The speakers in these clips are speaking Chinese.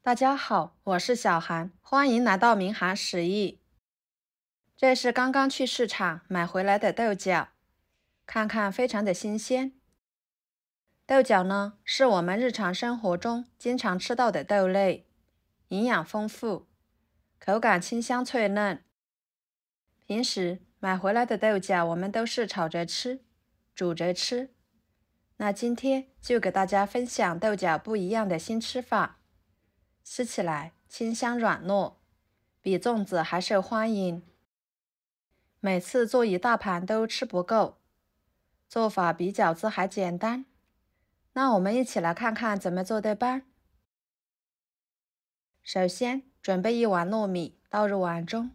大家好，我是小韩，欢迎来到明涵实艺。这是刚刚去市场买回来的豆角，看看非常的新鲜。豆角呢，是我们日常生活中经常吃到的豆类，营养丰富，口感清香脆嫩。平时买回来的豆角，我们都是炒着吃，煮着吃。那今天就给大家分享豆角不一样的新吃法，吃起来清香软糯，比粽子还受欢迎。每次做一大盘都吃不够，做法比饺子还简单。那我们一起来看看怎么做的吧。首先准备1碗糯米，倒入碗中，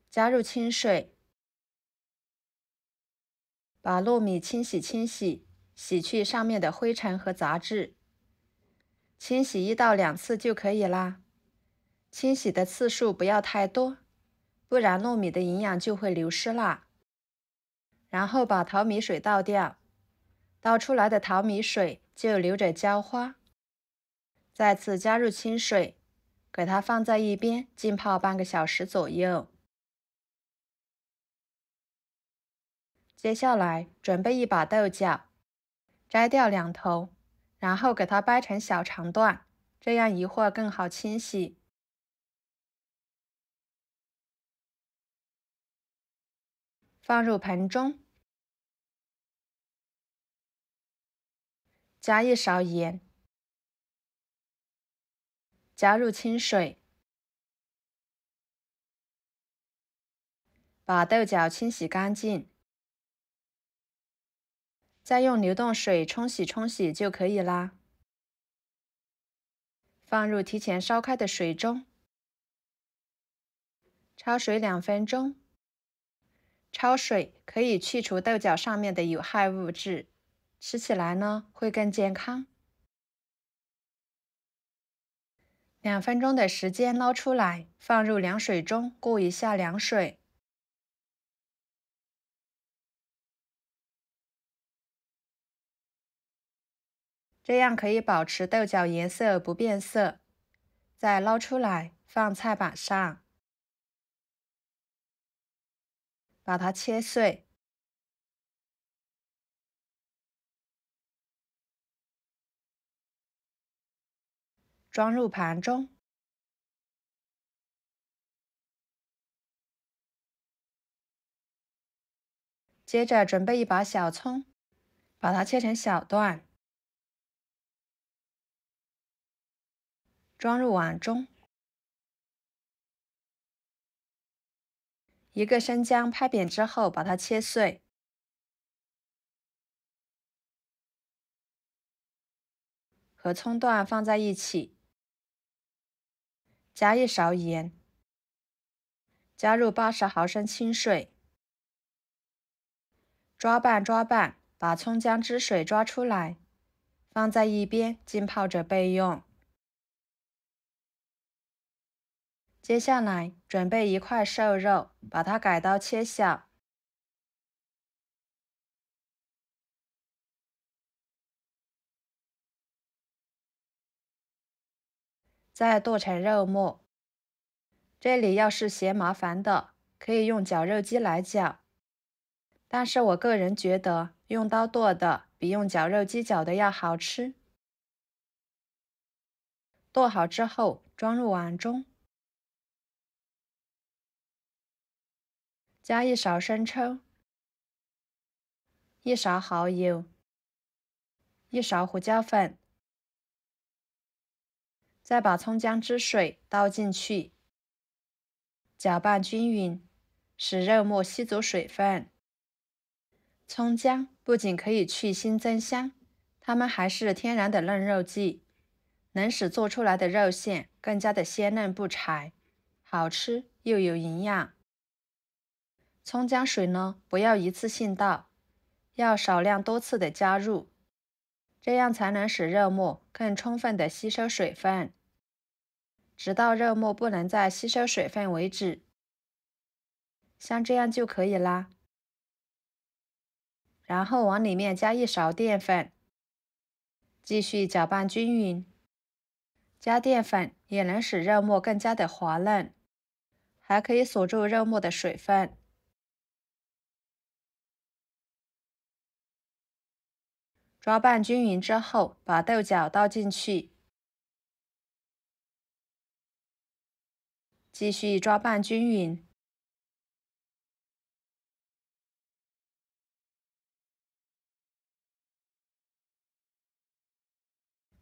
加入清水，把糯米清洗，洗去上面的灰尘和杂质。清洗1到2次就可以啦。清洗的次数不要太多，不然糯米的营养就会流失啦。然后把淘米水倒掉，倒出来的淘米水就留着浇花。再次加入清水，给它放在一边浸泡半个小时左右。接下来准备一把豆角，摘掉2头，然后给它掰成小长段，这样一会儿更好清洗。放入盆中，加1勺盐，加入清水，把豆角清洗干净，再用流动水冲洗就可以啦。放入提前烧开的水中，焯水2分钟。焯水可以去除豆角上面的有害物质，吃起来呢会更健康。2分钟的时间捞出来，放入凉水中过一下凉水。这样可以保持豆角颜色不变色。再捞出来，放菜板上，把它切碎，装入盘中。接着准备一把小葱，把它切成小段，装入碗中。一个生姜拍扁之后，把它切碎，和葱段放在一起，加1勺盐，加入80毫升清水，抓拌，把葱姜汁水抓出来，放在一边浸泡着备用。接下来准备1块瘦肉，把它改刀切小，再剁成肉末。这里要是嫌麻烦的，可以用绞肉机来绞，但是我个人觉得用刀剁的比用绞肉机绞的要好吃。剁好之后装入碗中，加1勺生抽，1勺蚝油，1勺胡椒粉，再把葱姜汁水倒进去，搅拌均匀，使肉末吸足水分。葱姜不仅可以去腥增香，它们还是天然的嫩肉剂，能使做出来的肉馅更加的鲜嫩不柴，好吃又有营养。葱姜水呢，不要一次性倒，要少量多次的加入，这样才能使肉末更充分的吸收水分，直到肉末不能再吸收水分为止。像这样就可以啦。然后往里面加1勺淀粉，继续搅拌均匀。加淀粉也能使肉末更加的滑嫩，还可以锁住肉末的水分。抓拌均匀之后，把豆角倒进去，继续抓拌均匀。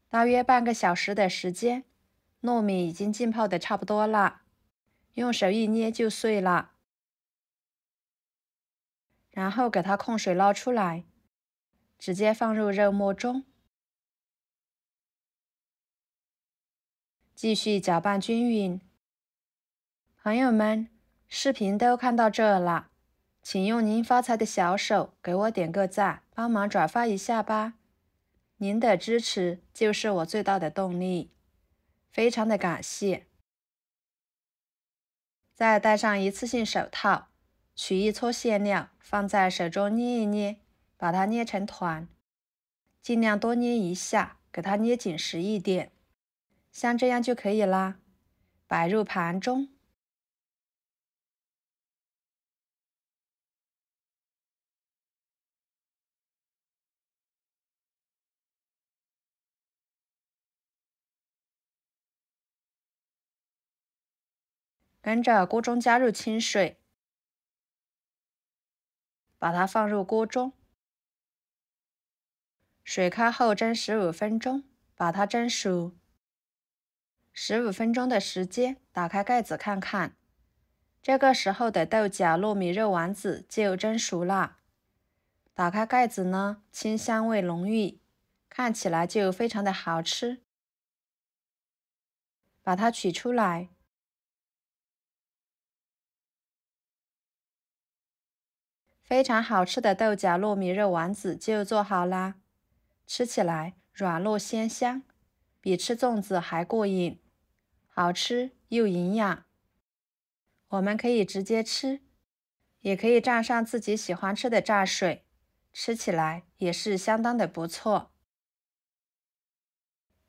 大约半个小时的时间，糯米已经浸泡的差不多了，用手一捏就碎了。然后给它控水捞出来，直接放入肉末中，继续搅拌均匀。朋友们，视频都看到这了，请用您发财的小手给我点个赞，帮忙转发一下吧。您的支持就是我最大的动力，非常的感谢。再戴上一次性手套，取一撮馅料，放在手中捏一捏，把它捏成团，尽量多捏一下，给它捏紧实一点，像这样就可以啦。摆入盘中。跟着锅中加入清水，把它放入锅中，水开后蒸15分钟，把它蒸熟。15分钟的时间，打开盖子看看，这个时候的豆角糯米肉丸子就蒸熟了。打开盖子呢，清香味浓郁，看起来就非常的好吃。把它取出来。非常好吃的豆角糯米肉丸子就做好啦，吃起来软糯鲜香，比吃粽子还过瘾，好吃又营养。我们可以直接吃，也可以蘸上自己喜欢吃的蘸水，吃起来也是相当的不错。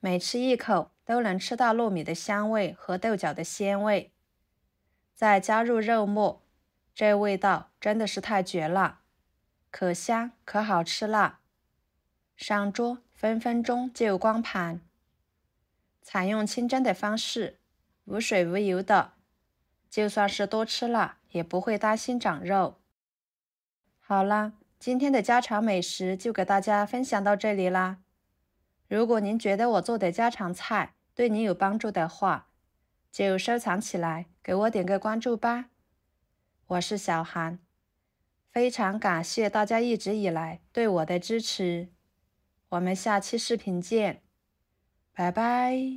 每吃一口都能吃到糯米的香味和豆角的鲜味，再加入肉末，这味道真的是太绝了，可香可好吃了。上桌分分钟就光盘。采用清蒸的方式，无水无油的，就算是多吃了也不会担心长肉。好啦，今天的家常美食就给大家分享到这里啦。如果您觉得我做的家常菜对您有帮助的话，就收藏起来，给我点个关注吧。我是小韩，非常感谢大家一直以来对我的支持。我们下期视频见，拜拜。